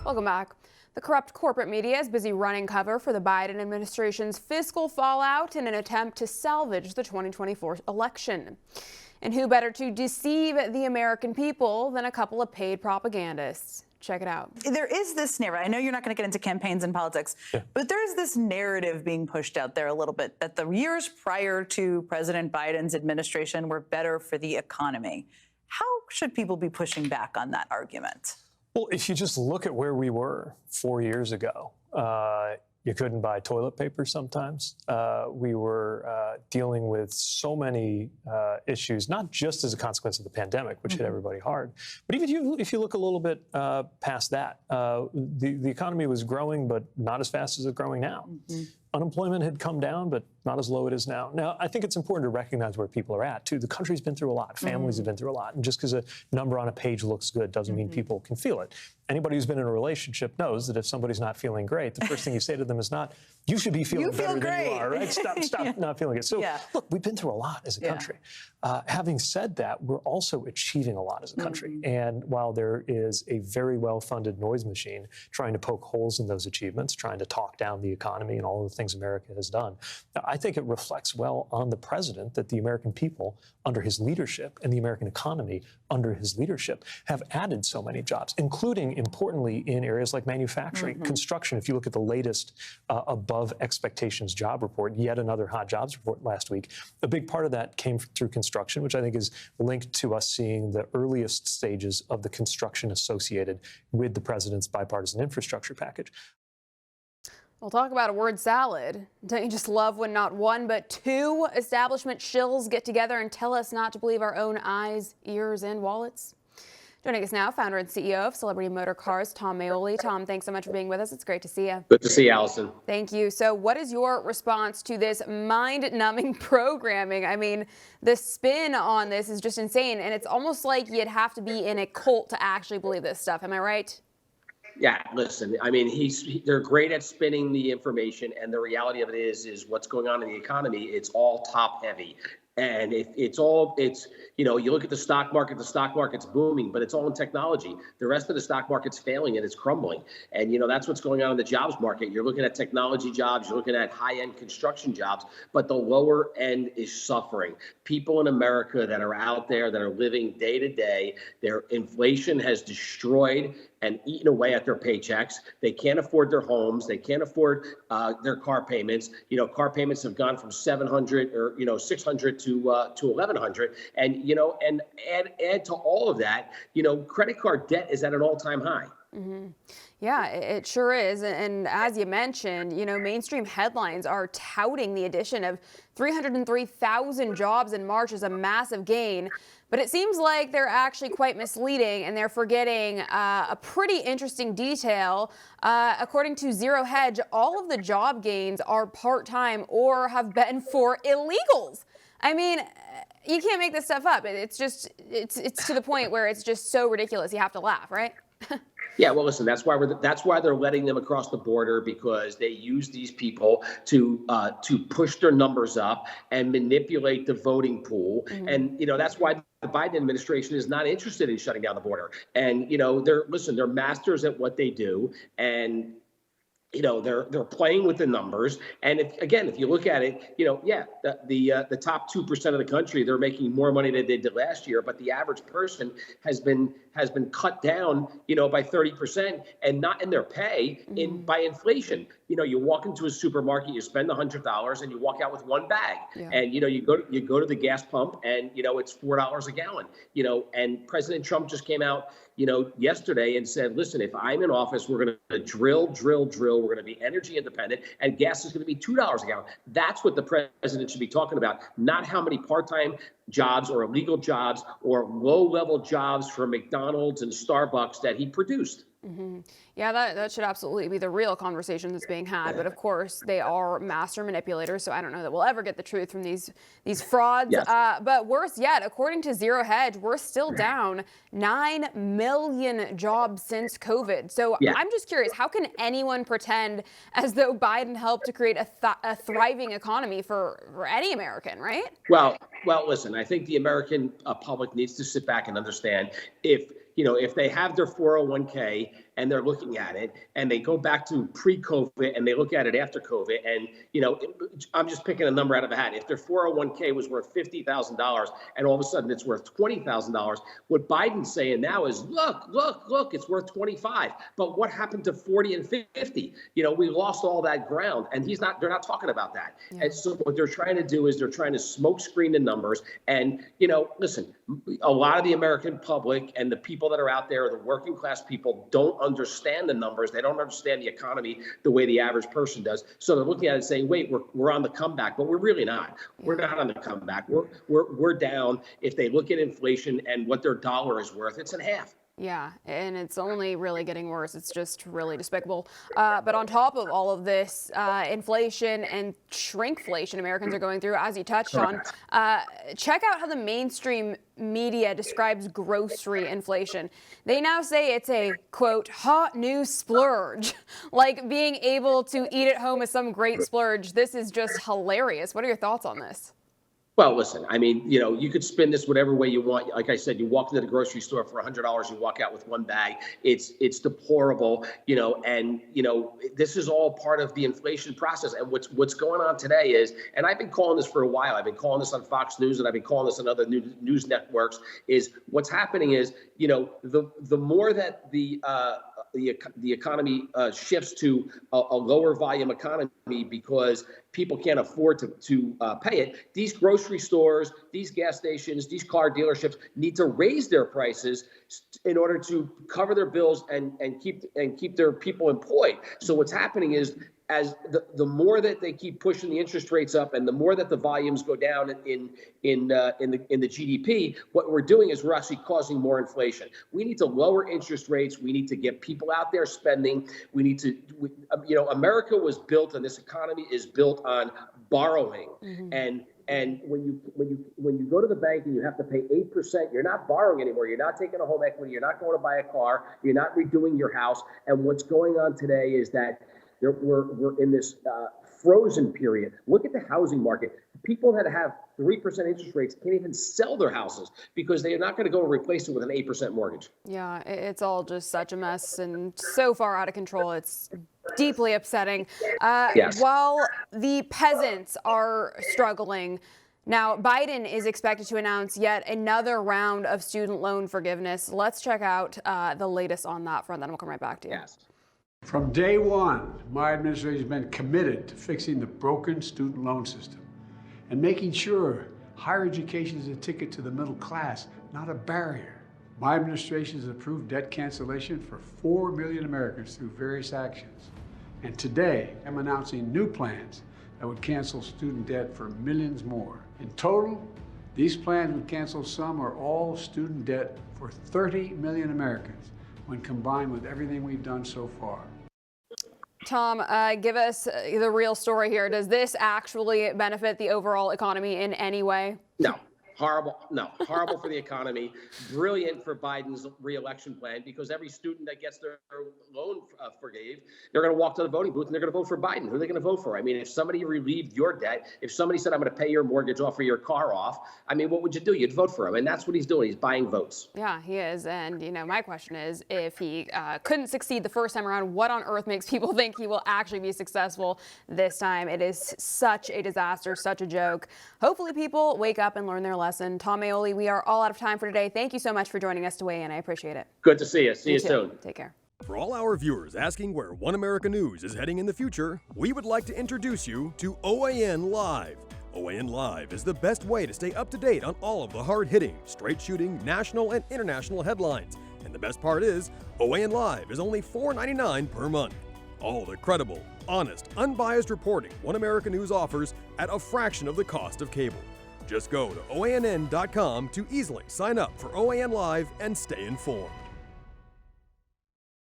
Welcome back. The corrupt corporate media is busy running cover for the Biden administration's fiscal fallout in an attempt to salvage the 2024 election. And who better to deceive the American people than a couple of paid propagandists? Check it out. There is this narrative. I know you're not going to get into campaigns and politics, but there is this narrative being pushed out there a little bit that the years prior to President Biden's administration were better for the economy. How should people be pushing back on that argument? Well, if you just look at where we were 4 years ago, you couldn't buy toilet paper sometimes. We were dealing with so many issues, not just as a consequence of the pandemic, which hit everybody hard, but even if you look a little bit past that, the economy was growing, but not as fast as it's growing now. Unemployment had come down, but not as low it is now. Now, I think it's important to recognize where people are at, too. The country's been through a lot. Families have been through a lot. And just because a number on a page looks good doesn't mean people can feel it. Anybody who's been in a relationship knows that if somebody's not feeling great, the first thing you say to them is not, you should be feeling better than you are, right? Stop not feeling it. So, look, we've been through a lot as a country. Having said that, we're also achieving a lot as a country. And while there is a very well-funded noise machine trying to poke holes in those achievements, trying to talk down the economy and all of the things America has done, I think it reflects well on the president that the American people under his leadership and the American economy under his leadership have added so many jobs, including, importantly, in areas like manufacturing, construction. If you look at the latest above expectations job report, yet another hot jobs report last week, a big part of that came through construction, which I think is linked to us seeing the earliest stages of the construction associated with the president's bipartisan infrastructure package. We'll talk about a word salad. Don't you just love when not one, but two establishment shills get together and tell us not to believe our own eyes, ears, and wallets? Joining us now, founder and CEO of Celebrity Motor Cars, Tom Maoli. Tom, thanks so much for being with us. It's great to see you. Good to see you, Allison. Thank you. So what is your response to this mind-numbing programming? I mean, the spin on this is just insane, and it's almost like you'd have to be in a cult to actually believe this stuff. Am I right? Yeah, listen, I mean, they're great at spinning the information, and the reality of it is what's going on in the economy, it's all top heavy. And you look at the stock market's booming, but it's all in technology. The rest of the stock market's failing and it's crumbling. And, that's what's going on in the jobs market. You're looking at technology jobs, you're looking at high-end construction jobs, but the lower end is suffering. People in America that are out there that are living day to day, their inflation has destroyed and eaten away at their paychecks. They can't afford their homes. They can't afford their car payments. Car payments have gone from $700 or $600 to $1,100. And add to all of that, credit card debt is at an all-time high. Yeah, it sure is. And as you mentioned, mainstream headlines are touting the addition of 303,000 jobs in March as a massive gain. But it seems like they're actually quite misleading, and they're forgetting a pretty interesting detail. According to Zero Hedge, all of the job gains are part-time or have been for illegals. I mean, you can't make this stuff up. It's to the point where it's just so ridiculous you have to laugh, right? Yeah, well, listen, that's why they're letting them across the border, because they use these people to push their numbers up and manipulate the voting pool. And, that's why the Biden administration is not interested in shutting down the border. And, they're masters at what they do. And they're playing with the numbers. And if you look at it, the top 2% of the country, they're making more money than they did last year. But the average person has been cut down, by 30%, and not in their pay by inflation. You walk into a supermarket, you spend $100, and you walk out with one bag. Yeah. And you go to the gas pump, and it's $4 a gallon. And President Trump just came out, yesterday and said, listen, if I'm in office, we're going to drill. We're going to be energy independent, and gas is going to be $2 a gallon. That's what the president should be talking about, not how many part-time jobs or illegal jobs or low-level jobs for McDonald's and Starbucks that he produced. Yeah, that should absolutely be the real conversation that's being had. But of course, they are master manipulators, so I don't know that we'll ever get the truth from these frauds. Yes. But worse yet, according to Zero Hedge, we're still down 9 million jobs since COVID. So I'm just curious, how can anyone pretend as though Biden helped to create a thriving economy for any American, right? Well, listen, I think the American public needs to sit back and understand if if they have their 401k and they're looking at it and they go back to pre-COVID and they look at it after COVID, and, I'm just picking a number out of a hat. If their 401k was worth $50,000 and all of a sudden it's worth $20,000, what Biden's saying now is, look, it's worth 25. But what happened to 40 and 50? We lost all that ground, and they're not talking about that. Yeah. And so what they're trying to do is they're trying to smoke screen the numbers. And, listen, a lot of the American public and the people that are out there, the working class people, don't understand the numbers. They don't understand the economy the way the average person does. So they're looking at it and saying, wait, we're on the comeback, but we're really not. We're not on the comeback. We're down. If they look at inflation and what their dollar is worth, it's in half. Yeah, and it's only really getting worse. It's just really despicable. But on top of all of this, inflation and shrinkflation Americans are going through, as you touched on, check out how the mainstream media describes grocery inflation. They now say it's a, quote, hot new splurge. Like being able to eat at home is some great splurge. This is just hilarious. What are your thoughts on this? Well, listen, I mean, you could spin this whatever way you want. Like I said, you walk into the grocery store for $100, you walk out with one bag. It's deplorable, and, this is all part of the inflation process. And what's going on today is, and I've been calling this for a while, I've been calling this on Fox News and I've been calling this on other news networks, is what's happening is, the more that the economy shifts to a lower volume economy because people can't afford to pay it, these grocery stores, these gas stations, these car dealerships need to raise their prices in order to cover their bills and keep their people employed. So what's happening is, as the more that they keep pushing the interest rates up and the more that the volumes go down in the GDP, what we're doing is we're actually causing more inflation. We need to lower interest rates. We need to get people out there spending. We need to, America was built, and this economy is built on borrowing. Mm-hmm. And when you go to the bank and you have to pay 8%, you're not borrowing anymore. You're not taking a home equity. You're not going to buy a car. You're not redoing your house. And what's going on today is that we're in this frozen period. Look at the housing market. People that have 3% interest rates can't even sell their houses because they are not going to go and replace it with an 8% mortgage. Yeah, it's all just such a mess and so far out of control. It's deeply upsetting. Yes. While the peasants are struggling, now Biden is expected to announce yet another round of student loan forgiveness. Let's check out the latest on that front, then we'll come right back to you. Yes. From day one, my administration has been committed to fixing the broken student loan system and making sure higher education is a ticket to the middle class, not a barrier. My administration has approved debt cancellation for 4 million Americans through various actions. And today, I'm announcing new plans that would cancel student debt for millions more. In total, these plans would cancel some or all student debt for 30 million Americans when combined with everything we've done so far. Tom, give us the real story here. Does this actually benefit the overall economy in any way? No. Horrible. No, horrible for the economy. Brilliant for Biden's reelection plan, because every student that gets their loan forgave, they're going to walk to the voting booth and they're going to vote for Biden. Who are they going to vote for? I mean, if somebody relieved your debt, if somebody said, I'm going to pay your mortgage off or your car off, I mean, what would you do? You'd vote for him. And that's what he's doing. He's buying votes. Yeah, he is. And, my question is, if he couldn't succeed the first time around, what on earth makes people think he will actually be successful this time? It is such a disaster, such a joke. Hopefully people wake up and learn their lesson. Tom Maoli, we are all out of time for today. Thank you so much for joining us to weigh in. I appreciate it. Good to see you. See you soon. Take care. For all our viewers asking where One America News is heading in the future, we would like to introduce you to OAN Live. OAN Live is the best way to stay up to date on all of the hard-hitting, straight-shooting, national and international headlines. And the best part is, OAN Live is only $4.99 per month. All the credible, honest, unbiased reporting One America News offers at a fraction of the cost of cable. Just go to OANN.com to easily sign up for OAN Live and stay informed.